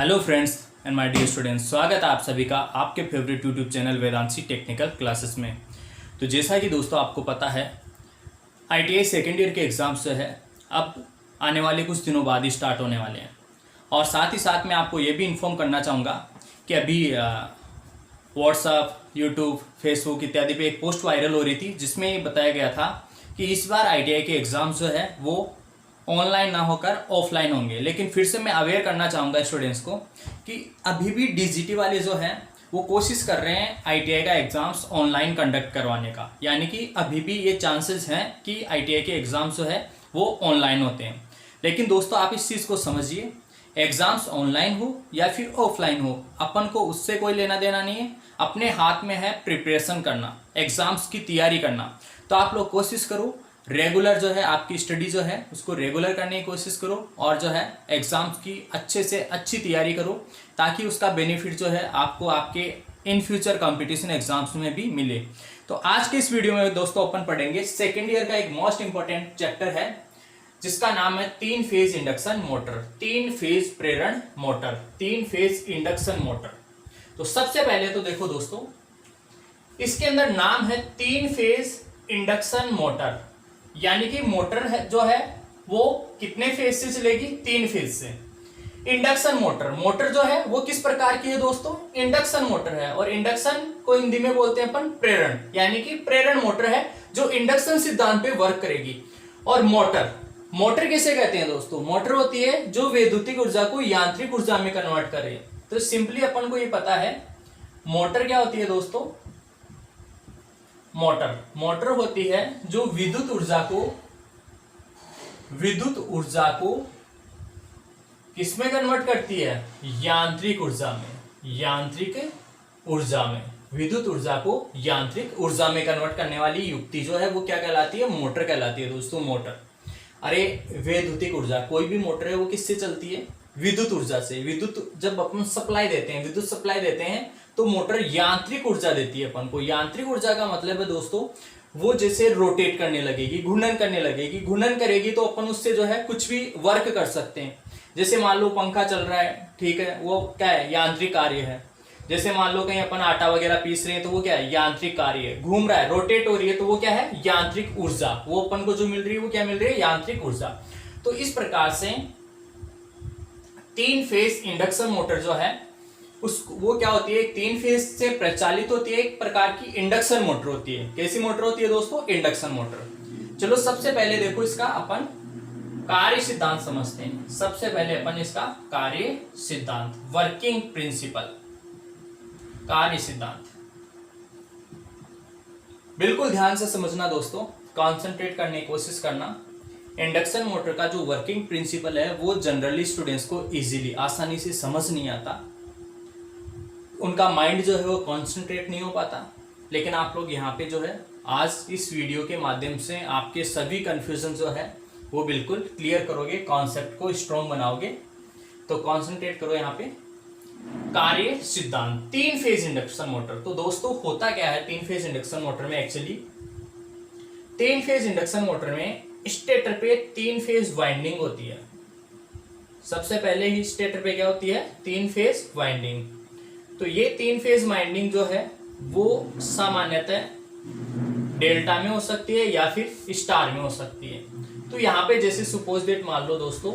Hello friends and my dear students, स्वागत है आप सभी का आपके favourite YouTube channel Vedanshi technical classes में। तो जैसा कि दोस्तों आपको पता है, आईटीआई सेकेंड ईयर के एग्ज़ाम्स जो है अब आने वाले कुछ दिनों बाद ही स्टार्ट होने वाले हैं। और साथ ही साथ मैं आपको ये भी इन्फॉर्म करना चाहूँगा कि अभी व्हाट्सअप, यूट्यूब, फेसबुक इत्यादि पे एक पोस्ट वायरल हो रही थी जिसमें ये बताया गया था कि इस बार आईटीआई के एग्ज़ाम्स जो है वो ऑनलाइन ना होकर ऑफलाइन होंगे। लेकिन फिर से मैं अवेयर करना चाहूँगा स्टूडेंट्स को कि अभी भी डीजीटी वाले जो हैं वो कोशिश कर रहे हैं आईटीआई का एग्ज़ाम्स ऑनलाइन कंडक्ट करवाने का, यानी कि अभी भी ये चांसेस हैं कि आईटीआई के एग्ज़ाम्स जो है वो ऑनलाइन होते हैं। लेकिन दोस्तों आप इस चीज़ को समझिए, एग्ज़ाम्स ऑनलाइन हो या फिर ऑफलाइन हो, अपन को उससे कोई लेना देना नहीं है। अपने हाथ में है प्रिपरेशन करना, एग्ज़ाम्स की तैयारी करना। तो आप लोग कोशिश करो, रेगुलर जो है आपकी स्टडी जो है उसको रेगुलर करने की कोशिश करो और जो है एग्ज़ाम्स की अच्छे से अच्छी तैयारी करो, ताकि उसका बेनिफिट जो है आपको आपके इन फ्यूचर कंपटीशन एग्जाम्स में भी मिले। तो आज के इस वीडियो में दोस्तों अपन पढ़ेंगे सेकेंड ईयर का एक मोस्ट इंपॉर्टेंट चैप्टर है जिसका नाम है 3 फेज इंडक्शन मोटर, 3 फेज प्रेरण मोटर, 3 फेज इंडक्शन मोटर। तो सबसे पहले तो देखो दोस्तों, इसके अंदर नाम है 3 फेज इंडक्शन मोटर, यानी कि मोटर है जो है वो कितने फेज से चलेगी? 3 फेज से। इंडक्शन मोटर, मोटर जो है वो किस प्रकार की है दोस्तों? इंडक्शन मोटर है। और इंडक्शन को हिंदी में बोलते हैं अपन प्रेरण, यानी कि प्रेरण मोटर है जो इंडक्शन सिद्धांत पे वर्क करेगी। और मोटर, मोटर किसे कहते हैं दोस्तों? मोटर होती है जो वैद्युतिक ऊर्जा को यांत्रिक ऊर्जा में कन्वर्ट करे। तो सिंपली अपन को ये पता है मोटर क्या होती है दोस्तों? मोटर होती है जो विद्युत ऊर्जा को किसमें कन्वर्ट करती है? यांत्रिक ऊर्जा में। विद्युत ऊर्जा को यांत्रिक ऊर्जा में कन्वर्ट करने वाली युक्ति जो है वो क्या कहलाती है? मोटर कहलाती है दोस्तों, मोटर। अरे वैद्युतिक ऊर्जा, कोई भी मोटर है वो किससे चलती है? विद्युत ऊर्जा से। विद्युत जब अपन विद्युत सप्लाई देते हैं तो मोटर यांत्रिक ऊर्जा देती है अपन को। यांत्रिक ऊर्जा का मतलब है दोस्तों वो जैसे रोटेट करने लगेगी, घूर्णन करने लगेगी, घूर्णन करेगी तो अपन उससे जो है कुछ भी वर्क कर सकते हैं। जैसे मान लो पंखा चल रहा है, ठीक है, वो क्या है? यांत्रिक कार्य है। जैसे मान लो कहीं अपन आटा वगैरह पीस रहे हैं तो वो क्या है? यांत्रिक कार्य है। घूम रहा है, रोटेट हो रही है तो वो क्या है? यांत्रिक ऊर्जा। वो अपन को जो मिल रही है वो क्या मिल रही है? यांत्रिक ऊर्जा। तो इस प्रकार से 3 फेज इंडक्शन मोटर जो है वो क्या होती है? 3 फेज से प्रचालित होती है, एक प्रकार की इंडक्शन मोटर होती है। कैसी मोटर होती है दोस्तों? Induction motor. चलो सबसे पहले देखो इसका अपन कार्य सिद्धांत समझते हैं। सबसे पहले अपन इसका कार्य सिद्धांत, वर्किंग प्रिंसिपल, कार्य सिद्धांत बिल्कुल ध्यान से समझना दोस्तों, कंसंट्रेट करने की कोशिश करना। इंडक्शन मोटर का जो वर्किंग प्रिंसिपल है वो जनरली स्टूडेंट्स को इजीली, आसानी से समझ नहीं आता, उनका माइंड जो है वो कंसंट्रेट नहीं हो पाता। लेकिन आप लोग यहाँ पे जो है आज इस वीडियो के माध्यम से आपके सभी कंफ्यूजन जो है वो बिल्कुल क्लियर करोगे, कॉन्सेप्ट को स्ट्रॉन्ग बनाओगे। तो कंसंट्रेट करो यहाँ पे। कार्य सिद्धांत, 3 फेज इंडक्शन मोटर। तो दोस्तों होता क्या है 3 फेज इंडक्शन मोटर में? एक्चुअली 3 फेज इंडक्शन मोटर में स्टेटर पे 3 फेज वाइंडिंग होती है। सबसे पहले ही स्टेटर पे क्या होती है? 3 फेज वाइंडिंग। तो ये 3 फेज वाइंडिंग जो है वो सामान्यतः डेल्टा में हो सकती है या फिर स्टार में हो सकती है। तो यहाँ पे जैसे सपोज दैट मान लो दोस्तों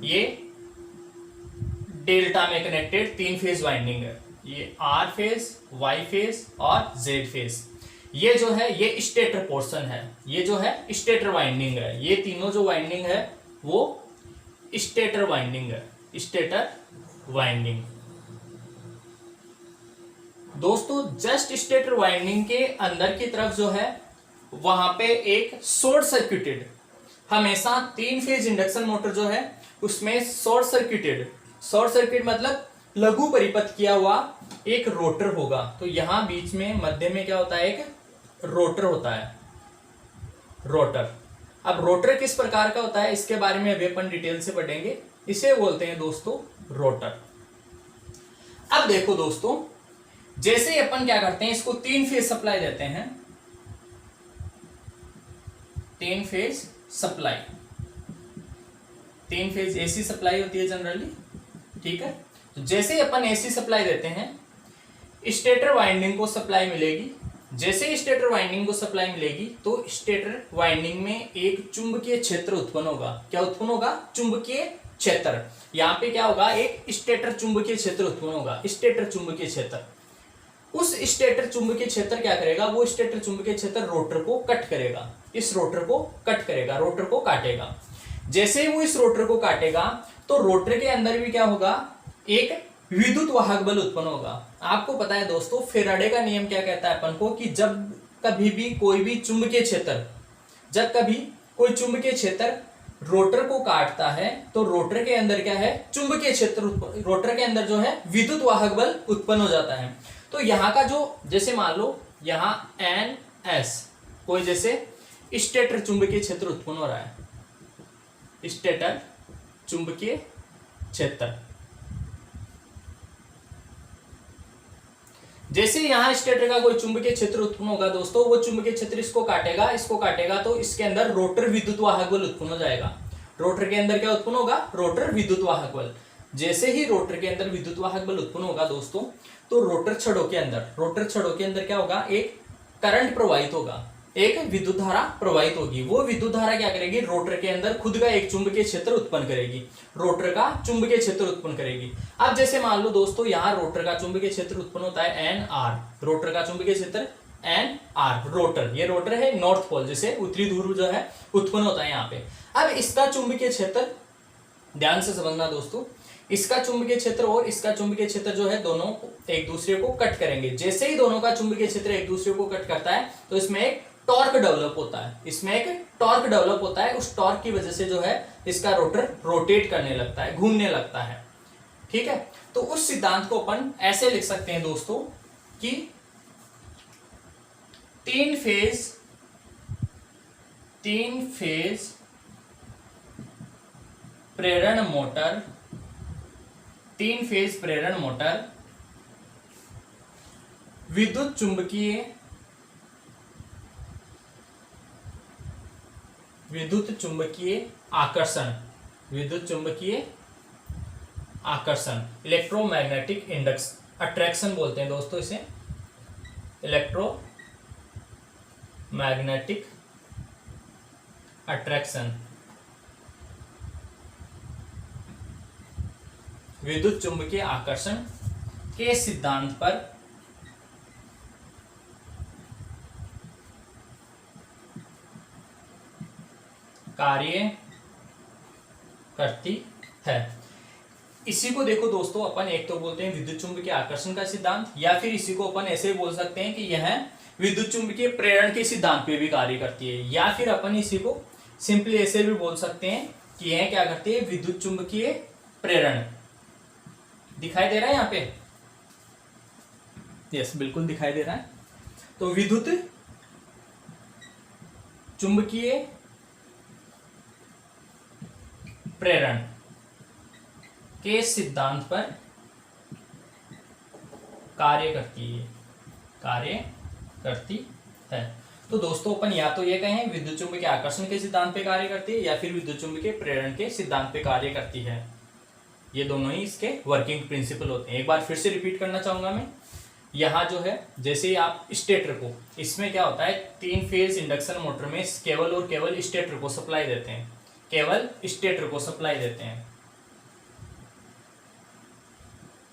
ये डेल्टा में कनेक्टेड 3 फेज वाइंडिंग है। ये आर फेज, वाई फेज और जेड फेज। ये जो है ये स्टेटर पोर्शन है, ये जो है स्टेटर वाइंडिंग है। ये तीनों जो वाइंडिंग है वो स्टेटर वाइंडिंग है, स्टेटर वाइंडिंग। दोस्तों जस्ट स्टेटर वाइंडिंग के अंदर की तरफ जो है वहां पे एक शॉर्ट सर्किटेड, हमेशा 3 फेज इंडक्शन मोटर जो है उसमें शॉर्ट सर्किट मतलब लघु परिपथ किया हुआ एक रोटर होगा। तो यहां बीच में मध्य में क्या होता है? एक रोटर होता है, रोटर। अब रोटर किस प्रकार का होता है इसके बारे में अभी अपन डिटेल से पढ़ेंगे। इसे बोलते हैं दोस्तों रोटर। अब देखो दोस्तों, जैसे अपन क्या करते हैं, इसको 3 फेज सप्लाई देते हैं, 3 phase supply, 3 phase AC supply होती है जनरली, ठीक है। तो जैसे ही अपन एसी सप्लाई देते हैं, स्टेटर वाइंडिंग को सप्लाई मिलेगी। जैसे ही स्टेटर वाइंडिंग को सप्लाई मिलेगी तो स्टेटर वाइंडिंग में एक चुंबकीय क्षेत्र उत्पन्न होगा। क्या उत्पन्न होगा? चुंबकीय क्षेत्र। यहाँ पे क्या होगा? एक स्टेटर चुंबकीय क्षेत्र उत्पन्न होगा, स्टेटर चुंबकीय क्षेत्र। उस स्टेटर चुंबकीय क्षेत्र क्या करेगा? वो स्टेटर चुंबकीय क्षेत्र रोटर को कट करेगा, इस रोटर को कट करेगा, रोटर को काटेगा। जैसे ही वो इस रोटर को काटेगा तो रोटर के अंदर भी क्या होगा? एक विद्युत वाहक बल उत्पन्न होगा। आपको पता है दोस्तों, फेराडे का नियम क्या कहता है अपन को कि जब कभी भी कोई भी चुंबकीय क्षेत्र, जब कभी कोई चुंबकीय क्षेत्र रोटर को काटता है तो रोटर के अंदर क्या है? चुंबकीय क्षेत्र, रोटर के अंदर जो है विद्युत वाहक बल उत्पन्न हो जाता है। तो यहाँ का जो, जैसे मान लो यहाँ एन एस, कोई जैसे स्टेटर चुंबकीय क्षेत्र उत्पन्न हो रहा है, स्टेटर चुंबकीय क्षेत्र। जैसे यहाँ स्टेटर का कोई चुंबकीय क्षेत्र उत्पन्न होगा दोस्तों, वो चुंबकीय क्षेत्र इसको काटेगा तो इसके अंदर रोटर विद्युत वाहक बल उत्पन्न हो जाएगा। रोटर के अंदर क्या उत्पन्न होगा? रोटर विद्युत वाहक बल। जैसे ही रोटर के अंदर विद्युत वाहक बल उत्पन्न होगा दोस्तों, तो रोटर छड़ों के अंदर क्या होगा? एक करंट प्रवाहित होगा, एक विद्युत धारा प्रवाहित होगी। वो विद्युत धारा क्या करेगी? रोटर के अंदर खुद का एक चुंबकीय क्षेत्र उत्पन्न करेगी, रोटर का चुंबकीय क्षेत्र उत्पन्न करेगी। अब जैसे मान लो दोस्तों, यहाँ रोटर का चुंबकीय क्षेत्र उत्पन्न होता है एन आर, रोटर का चुंबकीय क्षेत्र एन आर, रोटर, ये रोटर है नॉर्थ पोल, जैसे उत्तरी ध्रुव जो है उत्पन्न होता है यहाँ पे। अब इसका चुंबकीय क्षेत्र, ध्यान से समझना दोस्तों, इसका चुंबकीय क्षेत्र और इसका चुंबकीय क्षेत्र जो है दोनों एक दूसरे को कट करेंगे। जैसे ही दोनों का चुंबकीय क्षेत्र एक दूसरे को कट करता है तो इसमें एक टॉर्क डेवलप होता है, इसमें एक टॉर्क डेवलप होता है। उस टॉर्क की वजह से जो है इसका रोटर रोटेट करने लगता है, घूमने लगता है। ठीक है, तो उस सिद्धांत को अपन ऐसे लिख सकते हैं दोस्तों कि तीन फेज प्रेरण मोटर, तीन फेज प्रेरण मोटर विद्युत चुंबकीय आकर्षण, इलेक्ट्रोमैग्नेटिक इंडक्स अट्रैक्शन बोलते हैं दोस्तों इसे, इलेक्ट्रोमैग्नेटिक अट्रैक्शन, विद्युत चुंबकीय आकर्षण के सिद्धांत पर कार्य करती है। इसी को देखो दोस्तों, अपन एक तो बोलते हैं विद्युत चुंबकीय आकर्षण का सिद्धांत, या फिर इसी को अपन ऐसे बोल सकते हैं कि यह विद्युत चुंबकीय प्रेरण के सिद्धांत पे भी कार्य करती है, या फिर अपन इसी को सिंपली ऐसे भी बोल सकते हैं कि यह क्या करती है? विद्युत चुंबकीय प्रेरण। दिखाई दे रहा है यहाँ पे? यस, बिल्कुल दिखाई दे रहा है। तो विद्युत चुंबकीय प्रेरण के सिद्धांत पर कार्य करती है। तो दोस्तों अपन या तो ये कहें विद्युत चुंबकीय आकर्षण के सिद्धांत पे कार्य करती है, या फिर विद्युत चुंबकीय प्रेरण के सिद्धांत पे कार्य करती है। ये दोनों ही इसके वर्किंग प्रिंसिपल होते हैं। एक बार फिर से रिपीट करना चाहूंगा मैं, यहाँ जो है जैसे ही आप स्टेटर को, इसमें क्या होता है, तीन फेज इंडक्शन मोटर में केवल और केवल स्टेटर को सप्लाई देते हैं, केवल स्टेटर को सप्लाई देते हैं,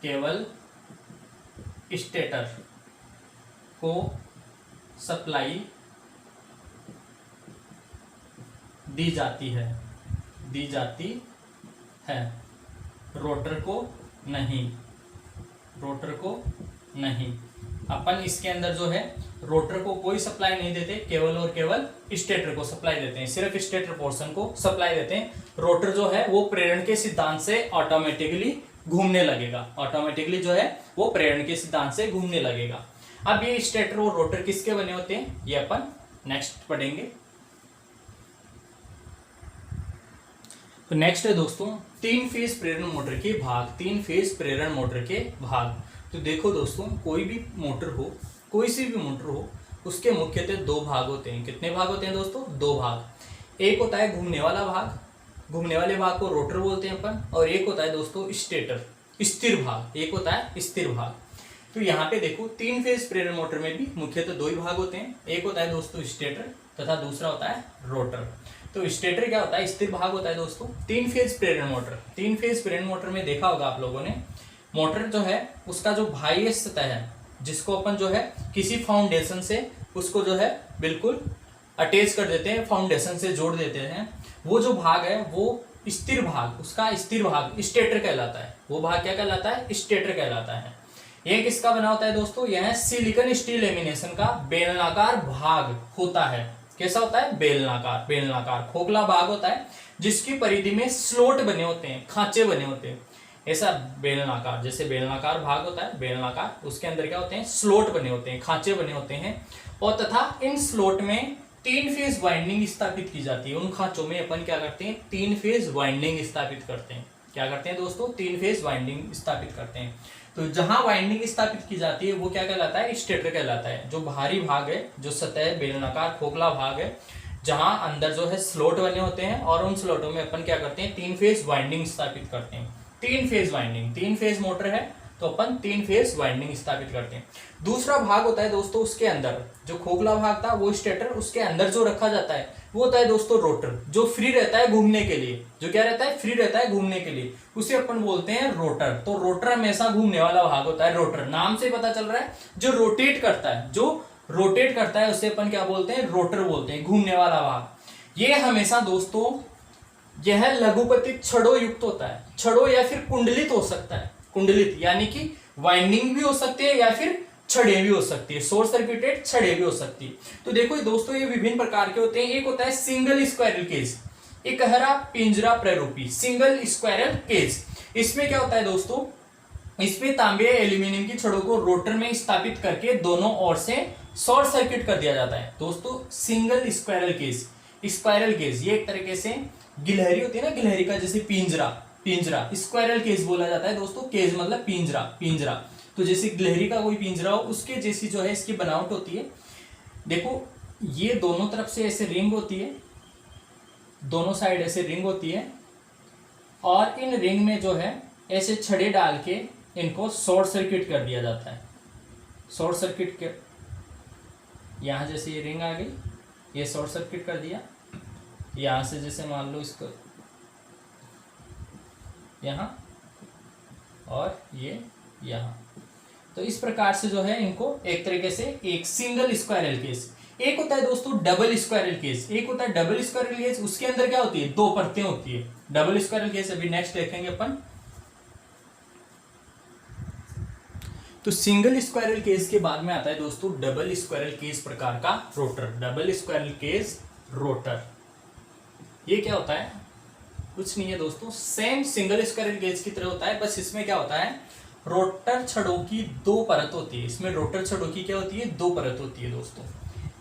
केवल स्टेटर को सप्लाई दी जाती है, रोटर को नहीं। अपन इसके अंदर जो है रोटर को कोई सप्लाई नहीं देते, केवल और केवल स्टेटर को सप्लाई देते हैं, सिर्फ स्टेटर पोर्शन को सप्लाई देते हैं। रोटर जो है वो प्रेरण के सिद्धांत से ऑटोमेटिकली घूमने लगेगा, ऑटोमेटिकली जो है वो प्रेरण के सिद्धांत से घूमने लगेगा। अब ये स्टेटर और रोटर किसके बने होते हैं, ये अपन नेक्स्ट पढ़ेंगे। तो नेक्स्ट है दोस्तों तीन फेज प्रेरण मोटर के भाग, तीन फेज प्रेरण मोटर के भाग। तो देखो दोस्तों, कोई भी मोटर हो, कोई सी भी मोटर हो, उसके मुख्यतः दो भाग होते हैं। कितने भाग होते हैं दोस्तों? दो भाग। एक होता है घूमने वाला भाग, घूमने वाले भाग को रोटर बोलते हैं अपन, और एक होता है दोस्तों स्टेटर, स्थिर भाग, एक होता है स्थिर भाग। तो यहाँ पे देखो 3 फेज प्रेरण मोटर में भी मुख्यतः 2 ही भाग होते हैं, एक होता है दोस्तों स्टेटर तथा दूसरा होता है रोटर। तो स्टेटर क्या होता है, स्थिर भाग होता है दोस्तों। 3 फेज प्रेरण मोटर, 3 फेज प्रेरण मोटर में देखा होगा आप लोगों ने, मोटर जो है उसका जो बाह्य सतह है, जिसको अपन जो है किसी फाउंडेशन से उसको जो है बिल्कुल अटैच कर देते हैं, फाउंडेशन से जोड़ देते हैं, वो जो भाग है वो स्थिर भाग, उसका स्थिर भाग स्टेटर कहलाता है। वो भाग क्या कहलाता है, स्टेटर कहलाता है। ये किसका बना होता है दोस्तों, यह सिलिकॉन स्टील लेमिनेशन का बेलनाकार भाग होता है। कैसा होता है, बेलनाकार, बेलनाकार खोखला भाग होता है जिसकी परिधि में स्लोट बने होते हैं, खांचे बने होते हैं। ऐसा बेलनाकार, जैसे बेलनाकार भाग होता है बेलनाकार, उसके अंदर क्या होते हैं, स्लोट बने होते हैं, खांचे बने होते हैं। और तथा इन स्लोट में 3 फेज वाइंडिंग स्थापित की जाती है। उन खांचों में अपन क्या करते हैं, 3 फेज वाइंडिंग स्थापित करते हैं। क्या करते हैं दोस्तों, 3 फेज वाइंडिंग स्थापित करते हैं। तो जहां वाइंडिंग स्थापित की जाती है वो क्या कहलाता है, स्टेटर कहलाता है। जो बाहरी भाग है, जो सतह बेलनाकार खोखला भाग है, जहां अंदर जो है स्लोट बने होते हैं और उन स्लोटों में अपन क्या करते हैं, 3 फेज वाइंडिंग स्थापित करते हैं। 3 फेज वाइंडिंग, 3 फेज मोटर है तो अपन 3 फेज वाइंडिंग स्थापित करते हैं। दूसरा भाग होता है दोस्तों उसके अंदर, जो खोखला भाग था वो स्टेटर, उसके अंदर जो रखा जाता है वो होता है दोस्तों रोटर, जो फ्री रहता है घूमने के लिए। जो क्या रहता है, फ्री रहता है घूमने के लिए, उसे अपन बोलते हैं रोटर। तो रोटर हमेशा घूमने वाला भाग होता है, रोटर नाम से पता चल रहा है, जो रोटेट करता है, जो रोटेट करता है उसे अपन क्या बोलते हैं, रोटर बोलते हैं, घूमने वाला भाग। ये हमेशा दोस्तों यह लघुपतिक छड़ों युक्त होता है, छड़ों या फिर कुंडलित हो सकता है, कुंडलित यानी कि वाइंडिंग भी हो सकती है या फिर छड़े भी हो सकती है, शॉर्ट सर्किटेड छड़े भी हो सकती है। तो देखो दोस्तों ये विभिन्न प्रकार के होते हैं। एक होता है सिंगल स्क्वायरल केज, एकहरा पिंजरा प्ररूपी, सिंगल स्क्वायरल केज। इसमें क्या होता है दोस्तों, इसमें तांबे या एल्यूमिनियम की छड़ों को रोटर में स्थापित करके दोनों ओर से शॉर्ट सर्किट कर दिया जाता है। दोस्तों single squirrel cage, squirrel cage ये एक तरीके से गिलहरी होती है ना, गिलहरी का जैसे पिंजरा, पिंजरा स्क्वायरल केज बोला जाता है दोस्तों। केज मतलब पिंजरा, पिंजरा। तो जैसे गिलहरी का कोई पिंजरा हो उसके जैसी जो है इसकी बनावट होती है। देखो ये दोनों तरफ से ऐसे रिंग होती है, दोनों साइड ऐसे रिंग होती है और इन रिंग में जो है ऐसे छड़े डाल के इनको शॉर्ट सर्किट कर दिया जाता है। शॉर्ट सर्किट के यहाँ जैसे ये रिंग आ गई, ये शॉर्ट सर्किट कर दिया। यहाँ से जैसे मान लो इसको यहाँ और ये यहाँ, तो इस प्रकार से जो है इनको एक तरीके से एक सिंगल स्क्वायरल केज। एक होता है दोस्तों डबल स्क्वायरल केज, एक होता है डबल स्क्वायरल केज, उसके अंदर क्या होती है, 2 परतें होती है। डबल स्क्वायरल केज अभी नेक्स्ट देखेंगे अपन। तो सिंगल स्क्वायरल केज के बाद में आता है दोस्तों डबल स्क्वायरल केज प्रकार का rotor. Double squirrel cage rotor ये क्या होता है, कुछ नहीं है दोस्तों, सेम सिंगल स्क्वायरल केज की तरह होता है, बस इसमें क्या होता है, रोटर छड़ों की 2 परत होती है। इसमें रोटर छड़ों की क्या होती है, 2 परत होती है दोस्तों।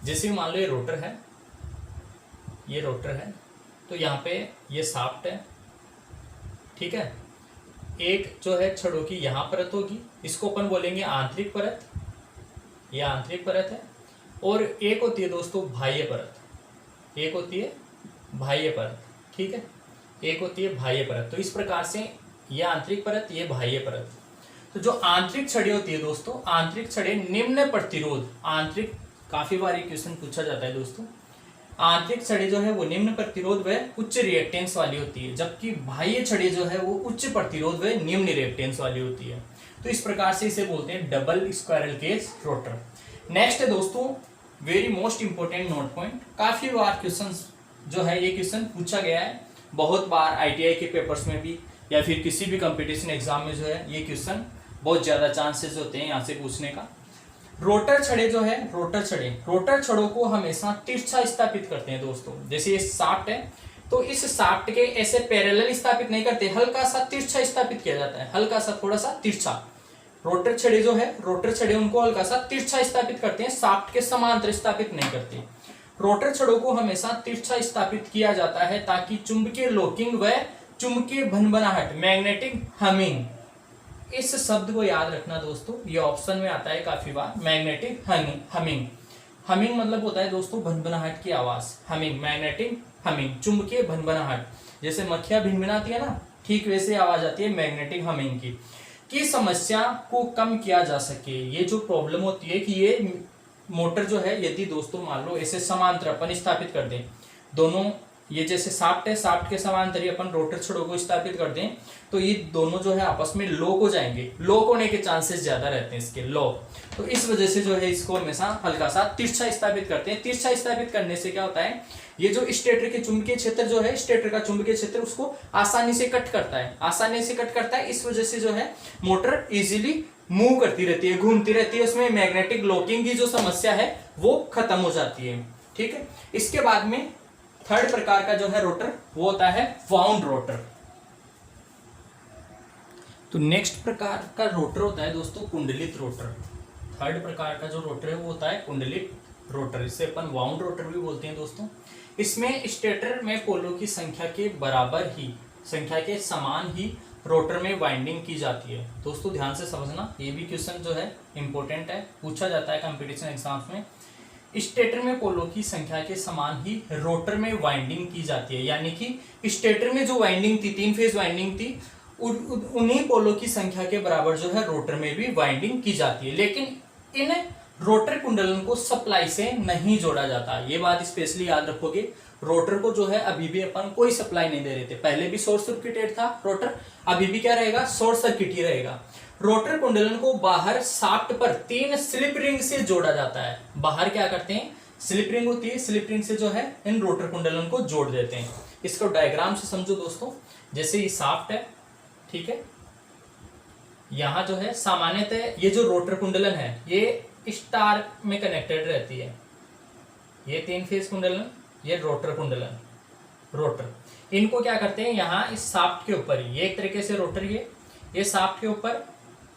जैसे मान लो ये रोटर है, ये रोटर है, तो यहाँ पे ये शाफ्ट है, ठीक है। एक जो है छड़ों की यहाँ परत होगी, इसको अपन बोलेंगे आंतरिक परत, ये आंतरिक परत है। और एक होती है दोस्तों बाह्य परत, एक होती है बाह्य परत, ठीक है, एक होती है बाह्य परत। तो इस प्रकार से ये आंतरिक परत, ये बाह्य परत। तो जो आंतरिक छड़े होती है दोस्तों, आंतरिक छड़े निम्न प्रतिरोध, आंतरिक काफी बार क्वेश्चन पूछा जाता है दोस्तों, आंतरिक छड़े जो है वो निम्न प्रतिरोध व उच्च रिएक्टेंस वाली होती है, जबकि बाह्य छड़े जो है वो उच्च प्रतिरोध व निम्न रिएक्टेंस वाली होती है। तो इस प्रकार से इसे बोलते हैं double squirrel cage rotor. Next है दोस्तों very most important note point, काफी बार क्वेश्चन जो है ये क्वेश्चन पूछा गया है, बहुत बार आईटीआई के पेपर्स में भी या फिर किसी भी कंपटीशन एग्जाम में जो है ये क्वेश्चन बहुत ज्यादा चांसेस होते हैं यहाँ से पूछने का। रोटर छड़े जो है, रोटर छड़े, रोटर छड़ों को हमेशा तिरछा स्थापित करते हैं दोस्तों। जैसे ये शाफ्ट है तो इस शाफ्ट के ऐसे पैरेलल स्थापित नहीं करते, हल्का सा तिरछा स्थापित किया जाता है, हल्का सा थोड़ा सा तिरछा। रोटर छड़े जो है, रोटर छड़े उनको हल्का सा तिरछा स्थापित करते हैं, शाफ्ट के समांतर स्थापित नहीं करते। रोटर छड़ों को हमेशा तिरछा स्थापित किया जाता है ताकि चुंबकीय लॉकिंग व चुंबकीय भनभनाहट, मैग्नेटिक हमिंग, इस शब्द को याद रखना दोस्तों, ये ऑप्शन में आता है काफी बार, मैग्नेटिक हमिंग। हमिंग मतलब होता है दोस्तों भनभनाहट की आवाज, हमिंग, मैग्नेटिक हमिंग, चुंबकीय भनभनाहट। जैसे मक्खियां भिनभिनाती है ना, ठीक वैसे आवाज आती है मैग्नेटिक हमिंग की। की समस्या को कम किया जा सके। ये जो प्रॉब्लम होती है कि ये मोटर जो है, यदि दोस्तों मान लो ऐसे समांतर अपन स्थापित कर दें दोनों, ये जैसे शाफ्ट है, शाफ्ट के समांतर ही अपन रोटर छड़ों को स्थापित कर दें, तो ये दोनों जो है आपस में लॉक हो जाएंगे। लॉक होने के चांसेस ज्यादा रहते हैं इसके, लॉक। तो इस वजह से जो है इसको हमेशा हल्का सा तिरछा स्थापित करते हैं। तिरछा स्थापित करने से क्या होता है, ये जो स्टेटर के चुंबकीय क्षेत्र जो है, स्टेटर का चुंबकीय क्षेत्र उसको आसानी से कट करता है, आसानी से कट करता है। इस वजह से जो है मोटर इजीली मूव करती रहती है, घूमती रहती है, उसमें मैग्नेटिक लॉकिंग की जो समस्या है वो खत्म हो जाती है। ठीक है। इसके बाद में थर्ड प्रकार का जो है रोटर वो होता है वाउंड रोटर। तो नेक्स्ट प्रकार का रोटर होता है दोस्तों कुंडलित रोटर। थर्ड प्रकार का जो रोटर है वो होता है कुंडलित रोटर, इसे अपन वाउंड रोटर भी बोलते हैं दोस्तों। इसमें स्टेटर में पोलों की संख्या के बराबर ही, संख्या के समान ही रोटर में वाइंडिंग की जाती है। दोस्तों ध्यान से समझना, ये भी क्वेश्चन जो है इंपॉर्टेंट है, पूछा जाता है कंपटीशन एग्जाम्स में। स्टेटर में पोलों की संख्या के समान ही रोटर में वाइंडिंग की जाती है, यानी कि स्टेटर में जो वाइंडिंग थी, 3 फेज वाइंडिंग थी, उन्हीं पोलों की संख्या के बराबर जो है रोटर में भी वाइंडिंग की जाती है। लेकिन इन रोटर कुंडलन को सप्लाई से नहीं जोड़ा जाता। ये बात स्पेशली याद रखोगे, रोटर को जो है अभी भी अपन कोई सप्लाई नहीं दे रहे थे। पहले भी शॉर्ट सर्किटेड था रोटर, अभी भी क्या रहेगा, शॉर्ट सर्किट ही रहेगा। रोटर कुंडलन को बाहर शाफ्ट पर 3 स्लिप रिंग से जोड़ा जाता है। बाहर क्या करते हैं, स्लिप रिंग होती है, स्लिप रिंग से जो है इन रोटर कुंडलन को जोड़ देते हैं। इसको डायग्राम से समझो दोस्तों। जैसे ये शाफ्ट है, ठीक है, यहां जो है सामान्यतः ये जो रोटर कुंडलन है ये स्टार में कनेक्टेड रहती है। ये 3 फेज कुंडलन, ये रोटर कुंडलन, रोटर इनको क्या करते हैं, यहाँ इस शाफ्ट के ऊपर ही, ये एक तरीके से रोटर, ये शाफ्ट के ऊपर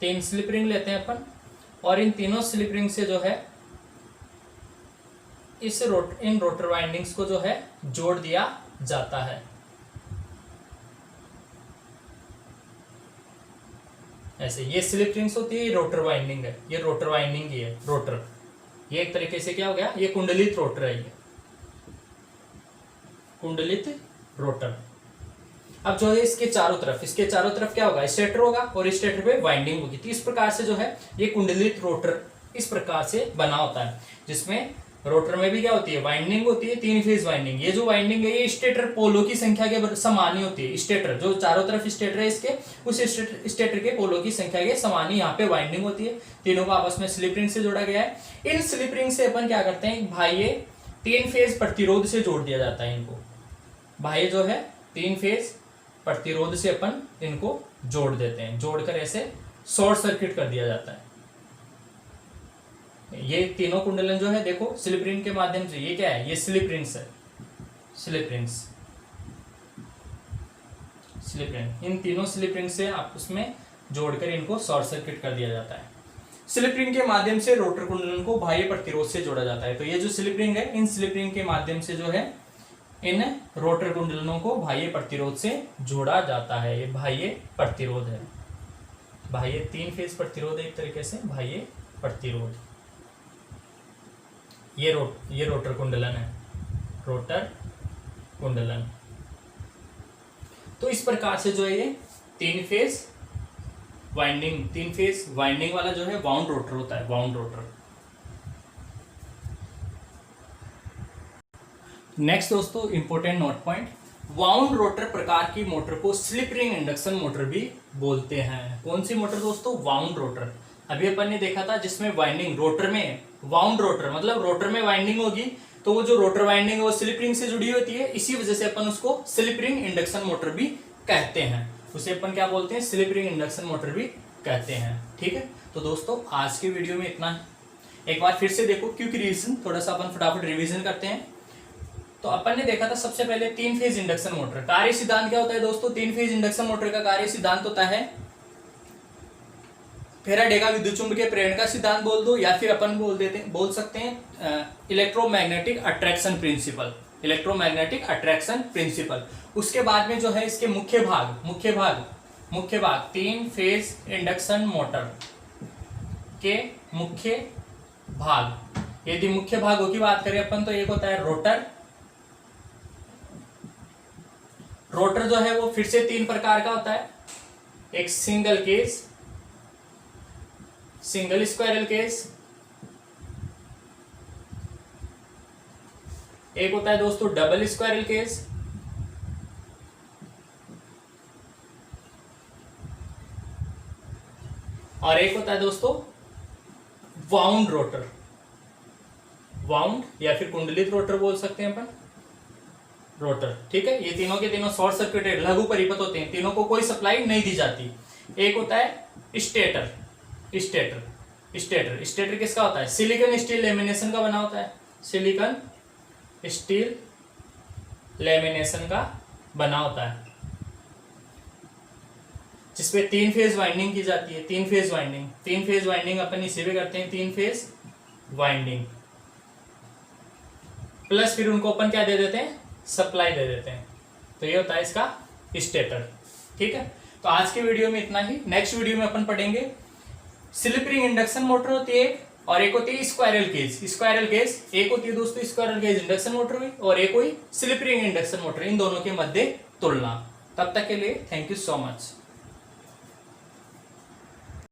3 स्लिप रिंग लेते हैं अपन, और इन तीनों स्लिप रिंग से जो है इन रोटर वाइंडिंग्स को जो है जोड़ दिया जाता है। ऐसे ये स्लिप रिंग्स होती है, ये रोटर वाइंडिंग है, ये रोटर वाइंडिंग ही है, रोटर। ये एक तरीके से क्या हो गया, ये कुंडलित रोटर है, ये कुंडलित रोटर। अब जो है इसके चारों तरफ क्या होगा, स्टेटर होगा, और स्टेटर पे वाइंडिंग होगी। तो इस प्रकार से जो है ये कुंडलित रोटर इस प्रकार से बना होता है, जिसमें रोटर में भी क्या होती है, वाइंडिंग होती है, 3 फेज वाइंडिंग। ये जो वाइंडिंग है ये स्टेटर पोलों की संख्या के समान ही होती है। स्टेटर जो चारों तरफ स्टेटर है इसके, उस स्टेटर के पोलों की संख्या के समान ही यहाँ पे वाइंडिंग होती है। तीनों को आपस में स्लिप रिंग से जोड़ा गया है। इन स्लिप रिंग से अपन क्या करते हैं, बाह्य 3 फेज प्रतिरोध से जोड़ दिया जाता है इनको। बाह्य जो है 3 फेज प्रतिरोध से अपन इनको जोड़ देते हैं, जोड़कर ऐसे शॉर्ट सर्किट कर दिया जाता है। ये तीनों कुंडलन जो है देखो स्लिप रिंग के माध्यम से, ये क्या है, ये स्लिप रिंग्स है, स्लिप रिंग, इन तीनों स्लिप रिंग से आप उसमें जोड़कर इनको शॉर्ट सर्किट कर दिया जाता है। स्लिप रिंग के माध्यम से रोटर कुंडलन को बाह्य प्रतिरोध से जोड़ा जाता है। तो ये जो स्लिप रिंग है, इन स्लिप रिंग के माध्यम से जो है इन रोटर कुंडलनों को बाह्य प्रतिरोध से जोड़ा जाता है। ये बाह्य प्रतिरोध है, बाह्य 3 फेज प्रतिरोध है एक तरीके से, बाह्य प्रतिरोध। ये रोटर कुंडलन है, रोटर कुंडलन। तो इस प्रकार से जो है ये 3 फेज वाइंडिंग वाला जो है वाउंड रोटर होता है, वाउंड रोटर। नेक्स्ट दोस्तों important note point, wound rotor प्रकार की मोटर को स्लिप रिंग इंडक्शन मोटर भी बोलते हैं। कौन सी मोटर दोस्तों, वाउंड रोटर। अभी अपन ने देखा था जिसमें वाइंडिंग रोटर में, वाउंड रोटर मतलब रोटर में वाइंडिंग होगी, तो वो जो रोटर वाइंडिंग है वो स्लिप रिंग से जुड़ी होती है। इसी वजह से अपन उसको स्लिप रिंग इंडक्शन मोटर भी कहते हैं। उसे अपन क्या बोलते हैं, स्लिप रिंग इंडक्शन मोटर भी कहते हैं। ठीक है, तो दोस्तों आज के वीडियो में इतना है। एक बार फिर से देखो, क्योंकि रिवीजन थोड़ा सा अपन फटाफट रिवीजन करते हैं। तो अपन ने देखा था सबसे पहले 3 फेज इंडक्शन मोटर। कार्य सिद्धांत क्या होता है दोस्तों, 3 फेज इंडक्शन मोटर का कार्य सिद्धांत होता है फेराडे का विद्युत चुंबकीय प्रेरण का सिद्धांत बोल दो, या फिर अपन बोल सकते हैं electromagnetic attraction principle, electromagnetic attraction principle. उसके बाद में जो है इसके मुख्य भाग 3 फेज इंडक्शन मोटर के मुख्य भाग। यदि मुख्य भागों की बात करें अपन तो एक होता है रोटर जो है वो फिर से 3 प्रकार का होता है। एक single cage, single squirrel cage, एक होता है दोस्तों डबल स्क्वायरल केज, और एक होता है दोस्तों वाउंड रोटर, वाउंड या फिर कुंडलित रोटर बोल सकते हैं अपन, रोटर। ठीक है, ये तीनों के तीनों शॉर्ट सर्किटेड लघु परिपथ होते हैं, तीनों को कोई सप्लाई नहीं दी जाती। एक होता है स्टेटर, स्टेटर स्टेटर स्टेटर किसका होता है? सिलिकॉन स्टील लेमिनेशन का बना होता है, सिलिकॉन स्टील लेमिनेशन का बना होता है, जिसपे 3 फेज वाइंडिंग की जाती है। 3 फेज वाइंडिंग, 3 फेज वाइंडिंग अपन इसी पे करते हैं, 3 फेज वाइंडिंग, प्लस फिर उनको अपन क्या दे देते हैं? सप्लाई दे देते हैं। तो ये होता है इसका स्टेटर। ठीक है, तो आज के वीडियो में इतना ही। नेक्स्ट वीडियो में अपन पढ़ेंगे स्लिप रिंग इंडक्शन मोटर होती है और एक होती है स्क्वायरल केज। स्क्वायरल केज एक होती है दोस्तों स्क्वायरल केज इंडक्शन मोटर हुई, और एक हुई स्लिप रिंग इंडक्शन मोटर। इन दोनों के मध्य तुलना। तब तक के लिए थैंक यू सो मच।